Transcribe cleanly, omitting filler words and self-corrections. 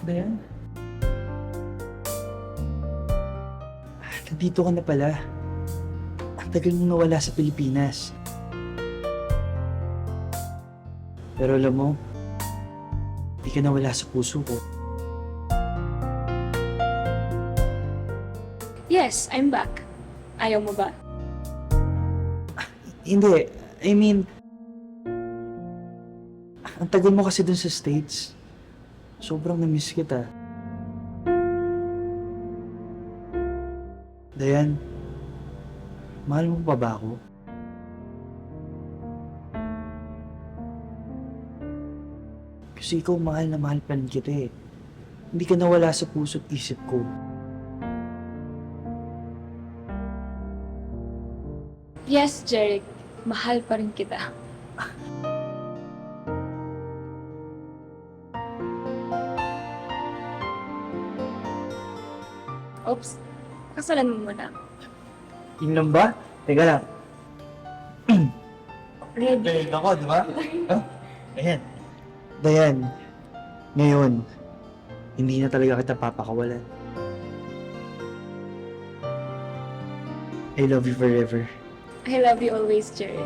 Dayan? Nandito ka na pala. Ang tagal mo nawala sa Pilipinas. Pero alam mo, di ka nawala sa puso ko. Yes, I'm back. Ayaw mo ba? Hindi, I mean, ang tagal mo kasi dun sa States. Sobrang na-miss kita. Dayan, mahal mo pa ba ako? Kasi ikaw mahal na mahal pa rin kita eh. Hindi ka nawala sa puso't isip ko. Yes, Jeric. Mahal pa rin kita. Oops. Kasalan mo muna. Yun lang ba? Teka lang. Ready? Galing ako, di ba? Ayan. Dayan, ngayon, hindi na talaga kita papakawalan. I love you forever. I love you always, Jeric.